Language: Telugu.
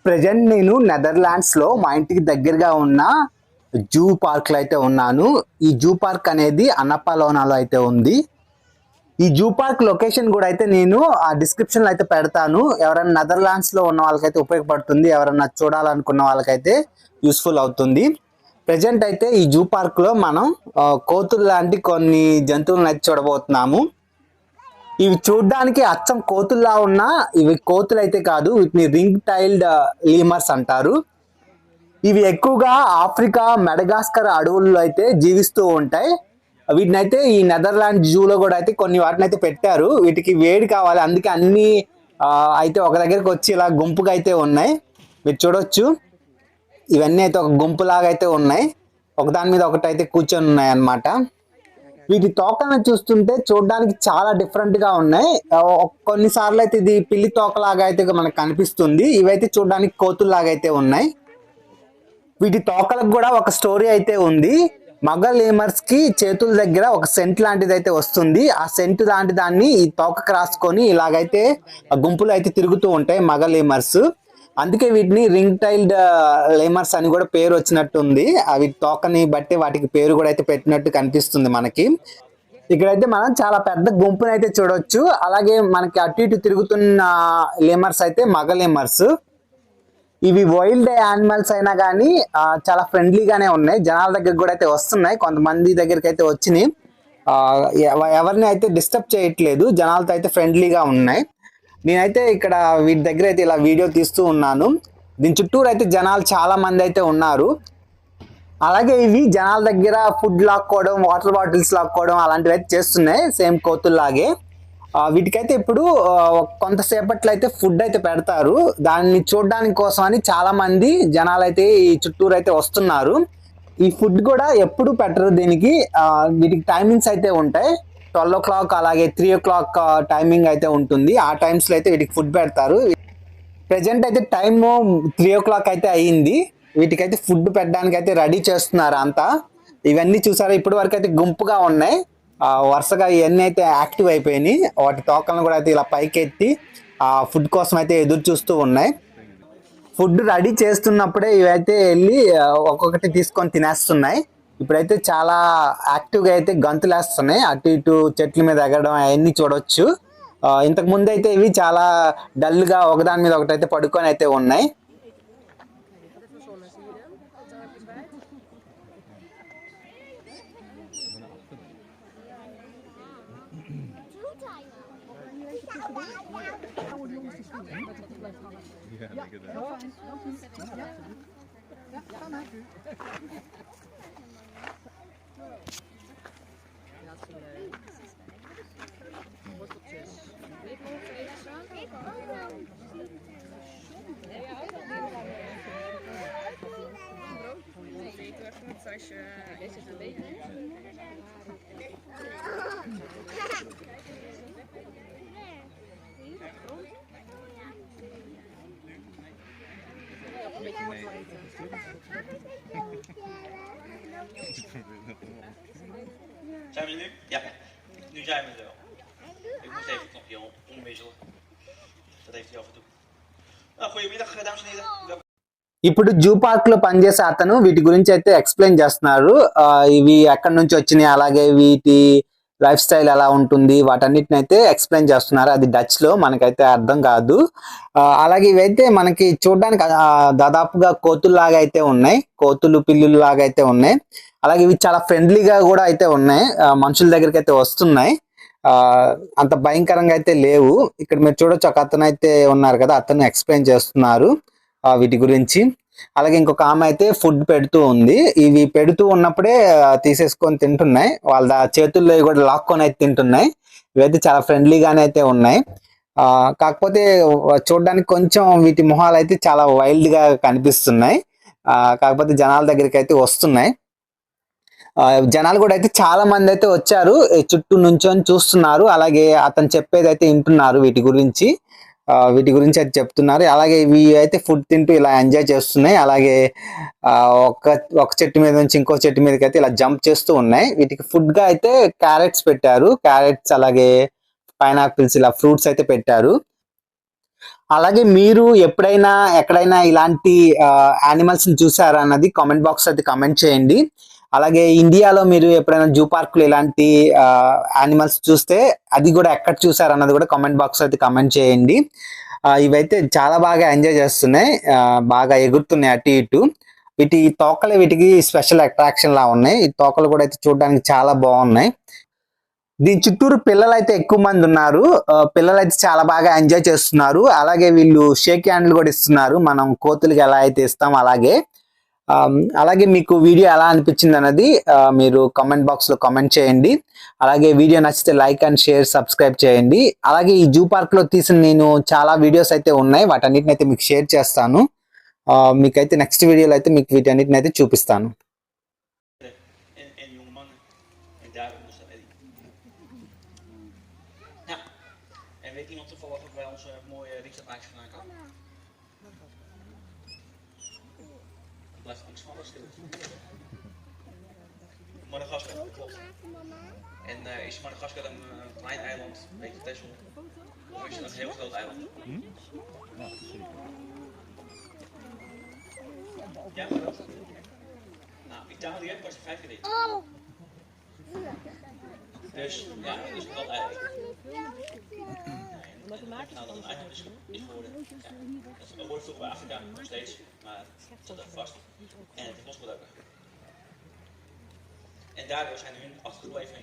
ప్రెజెంట్ నేను నెదర్లాండ్స్ లో మా ఇంటికి దగ్గరగా ఉన్న జూ పార్క్ లో అయితే ఉన్నాను. ఈ జూ పార్క్ అనేది అన్నపాలోనాలో అయితే ఉంది. ఈ జూ పార్క్ లొకేషన్ కూడా అయితే నేను ఆ డిస్క్రిప్షన్ లో అయితే పెడతాను. ఎవరైనా నెదర్లాండ్స్ లో ఉన్న వాళ్ళకైతే ఉపయోగపడుతుంది. ఎవరైనా చూడాలనుకున్న వాళ్ళకైతే యూస్ఫుల్ అవుతుంది. ప్రెజెంట్ అయితే ఈ జూ పార్క్ లో మనం కోతులు లాంటి కొన్ని జంతువులను అయితే చూడబోతున్నాము. ఇవి చూడ్డానికి అచ్చం కోతుల్లా ఉన్న ఇవి కోతులు అయితే కాదు, వీటిని రింగ్ టైల్డ్ లీమర్స్ అంటారు. ఇవి ఎక్కువగా ఆఫ్రికా మెడగాస్కర్ అడవుల్లో అయితే జీవిస్తూ ఉంటాయి. వీటిని అయితే ఈ నెదర్లాండ్ జూలో కూడా అయితే కొన్ని వాటిని అయితే పెట్టారు. వీటికి వేడి కావాలి, అందుకే అన్ని అయితే ఒక దగ్గరికి వచ్చి ఇలా గుంపుగా అయితే ఉన్నాయి. మీరు చూడొచ్చు, ఇవన్నీ అయితే ఒక గుంపులాగా అయితే ఉన్నాయి. ఒకదాని మీద ఒకటి అయితే కూర్చొని ఉన్నాయి అన్నమాట. వీటి తోకలను చూస్తుంటే చూడడానికి చాలా డిఫరెంట్ గా ఉన్నాయి. కొన్నిసార్లు అయితే ఇది పిల్లి తోకలాగా అయితే మనకు కనిపిస్తుంది. ఇవైతే చూడడానికి కోతుల్లాగా అయితే ఉన్నాయి. వీటి తోకలకు కూడా ఒక స్టోరీ అయితే ఉంది. మగ లేమర్స్ కి చేతుల దగ్గర ఒక సెంట్ లాంటిది అయితే వస్తుంది. ఆ సెంట్ లాంటి దాన్ని ఈ తోకకు రాసుకొని ఇలాగైతే గుంపులు అయితే తిరుగుతూ ఉంటాయి మగ లేమర్స్. అందుకే వీటిని రింగ్ టైల్డ్ లేమర్స్ అని కూడా పేరు వచ్చినట్టుంది. అవి తోకని బట్టి వాటికి పేరు కూడా అయితే పెట్టినట్టు కనిపిస్తుంది మనకి. ఇక్కడైతే మనం చాలా పెద్ద గుంపుని అయితే చూడొచ్చు. అలాగే మనకి అటు ఇటు తిరుగుతున్న లేమర్స్ అయితే మగ లేమర్స్. ఇవి వైల్డ్ యానిమల్స్ అయినా కానీ చాలా ఫ్రెండ్లీగానే ఉన్నాయి. జనాల దగ్గరికి కూడా అయితే వస్తున్నాయి, కొంతమంది దగ్గరికి అయితే వచ్చినాయి. ఎవరిని అయితే డిస్టర్బ్ చేయట్లేదు, జనాలతో అయితే ఫ్రెండ్లీగా ఉన్నాయి. నేనైతే ఇక్కడ వీటి దగ్గర అయితే ఇలా వీడియో తీస్తూ ఉన్నాను. దీని చుట్టూరు అయితే జనాలు చాలా మంది అయితే ఉన్నారు. అలాగే ఇవి జనాల దగ్గర ఫుడ్ లాక్కోవడం, వాటర్ బాటిల్స్ లాక్కోవడం అలాంటివి అయితే చేస్తున్నాయి, సేమ్ కోతుల్లాగే. వీటికైతే ఇప్పుడు కొంతసేపట్లో అయితే ఫుడ్ అయితే పెడతారు. దాన్ని చూడడానికి కోసం అని చాలా మంది జనాలు అయితే ఈ చుట్టూరు అయితే వస్తున్నారు. ఈ ఫుడ్ కూడా ఎప్పుడు పెట్టరు దీనికి. వీటికి టైమింగ్స్ అయితే ఉంటాయి. 12 o'clock అలాగే 3 o'clock టైమింగ్ అయితే ఉంటుంది. ఆ టైమ్స్లో అయితే వీటికి ఫుడ్ పెడతారు. ప్రెజెంట్ అయితే టైమ్ 3 o'clock అయితే అయ్యింది. వీటికైతే ఫుడ్ పెట్టడానికి అయితే రెడీ చేస్తున్నారు అంతా. ఇవన్నీ చూసారా, ఇప్పటి వరకు అయితే గుంపుగా ఉన్నాయి. వరుసగా ఇవన్నీ అయితే యాక్టివ్ అయిపోయినాయి. వాటి తోకలను కూడా అయితే ఇలా పైకెత్తి ఫుడ్ కోసం అయితే ఎదురు చూస్తూ ఉన్నాయి. ఫుడ్ రెడీ చేస్తున్నప్పుడే ఇవైతే వెళ్ళి ఒక్కొక్కటి తీసుకొని తినేస్తున్నాయి. ఇప్పుడైతే చాలా యాక్టివ్గా అయితే గంతులేస్తున్నాయి, అటు ఇటు చెట్ల మీద ఎగరడం అవన్నీ చూడొచ్చు. ఇంతకు ముందు అయితే ఇవి చాలా డల్గా ఒకదాని మీద ఒకటి అయితే పడుకొని అయితే ఉన్నాయి. Zijn we nu? Ja, nu zijn we er. Ik moest even het knopje omwisselen. Dat heeft hij af en toe. Nou, goedemiddag, dames en heren. ఇప్పుడు జూ పార్క్ లో పనిచేసే అతను వీటి గురించి అయితే ఎక్స్ప్లెయిన్ చేస్తున్నారు. ఇవి ఎక్కడి నుంచి వచ్చినాయి, అలాగే వీటి లైఫ్ స్టైల్ ఎలా ఉంటుంది, వాటన్నిటిని అయితే ఎక్స్ప్లెయిన్ చేస్తున్నారు. అది డచ్ లో, మనకైతే అర్థం కాదు. అలాగే ఇవైతే మనకి చూడడానికి దాదాపుగా కోతుల్లాగా అయితే ఉన్నాయి, కోతులు పిల్లులు లాగా అయితే ఉన్నాయి. అలాగే ఇవి చాలా ఫ్రెండ్లీగా కూడా అయితే ఉన్నాయి, మనుషుల దగ్గరికి అయితే వస్తున్నాయి. అంత భయంకరంగా అయితే లేవు. ఇక్కడ మీరు చూడొచ్చు, ఒక అతను అయితే ఉన్నారు కదా, అతను ఎక్స్ప్లెయిన్ చేస్తున్నారు వీటి గురించి. అలాగే ఇంకొక ఆమె అయితే ఫుడ్ పెడుతూ ఉంది. ఇవి పెడుతూ ఉన్నప్పుడే తీసేసుకొని తింటున్నాయి, వాళ్ళ చేతుల్లో కూడా లాక్కొని అయితే తింటున్నాయి. ఇవైతే చాలా ఫ్రెండ్లీగానే అయితే ఉన్నాయి. కాకపోతే చూడడానికి కొంచెం వీటి మొహాలు అయితే చాలా వైల్డ్ గా కనిపిస్తున్నాయి. కాకపోతే జనాల దగ్గరికి అయితే వస్తున్నాయి. జనాలు కూడా అయితే చాలా మంది అయితే వచ్చారు, చుట్టూ నుంచొని చూస్తున్నారు. అలాగే అతను చెప్పేది అయితే వింటున్నారు, వీటి గురించి అయితే చెప్తున్నారు. అలాగే ఇవి అయితే ఫుడ్ తింటూ ఇలా ఎంజాయ్ చేస్తున్నాయి. అలాగే ఒక చెట్టు మీద నుంచి ఇంకో చెట్టు మీదకి అయితే ఇలా జంప్ చేస్తూ ఉన్నాయి. వీటికి ఫుడ్ గా అయితే క్యారెట్స్ పెట్టారు, క్యారెట్స్ అలాగే పైనాపిల్స్, ఇలా ఫ్రూట్స్ అయితే పెట్టారు. అలాగే మీరు ఎప్పుడైనా ఎక్కడైనా ఇలాంటి యానిమల్స్ని చూసారా అన్నది కామెంట్ బాక్స్ అయితే కామెంట్ చేయండి. అలాగే ఇండియాలో మీరు ఎప్పుడైనా జూ పార్కులు ఇలాంటి యానిమల్స్ చూస్తే అది కూడా ఎక్కడ చూసారు అన్నది కూడా కామెంట్ బాక్స్ అయితే కామెంట్ చేయండి. ఇవైతే చాలా బాగా ఎంజాయ్ చేస్తున్నాయి, బాగా ఎగురుతున్నాయి అటు ఇటు. వీటి తోకలు వీటికి స్పెషల్ అట్రాక్షన్ లా ఉన్నాయి. ఈ తోకలు కూడా అయితే చూడడానికి చాలా బాగున్నాయి. దీని చుట్టూరు పిల్లలు అయితే ఎక్కువ మంది ఉన్నారు. పిల్లలు అయితే చాలా బాగా ఎంజాయ్ చేస్తున్నారు. అలాగే వీళ్ళు షేక్ హ్యాండ్లు కూడా ఇస్తున్నారు, మనం కోతులకి ఎలా అయితే ఇస్తాం అలాగే. అలాగే మీకు వీడియో ఎలా అనిపించింది అన్నది మీరు కామెంట్ బాక్స్ లో కామెంట్ చేయండి. అలాగే వీడియో నచ్చితే లైక్ అండ్ షేర్, సబ్స్క్రైబ్ చేయండి. అలాగే ఈ జూ పార్క్ లో తీసిన నేను చాలా వీడియోస్ అయితే ఉన్నాయి, వాటన్నిటిని అయితే మీకు షేర్ చేస్తాను. మీకైతే నెక్స్ట్ వీడియోలో అయితే మీకు వీటన్నిటిని అయితే చూపిస్తాను. En jonge mannen. En daarom moest dat Eddie. Ja. En weet iemand toevallig of wij onze mooie rietsapaakjes vandaan kan? Het blijft angst van alles stil. Madagaskar, klopt. En is Madagaskar een klein eiland, een beetje Texel? Of is het een heel groot eiland? Ja, maar dat. Nou, Italië was er 5 keer in. Dus ja, dat is een groot eiland. Nou, dat een eiland is geworden. Ja, dat wordt vroeger bij Afrika nog steeds, maar het zat even vast. En het is losgebroken. En daardoor zijn er hun achtergebleven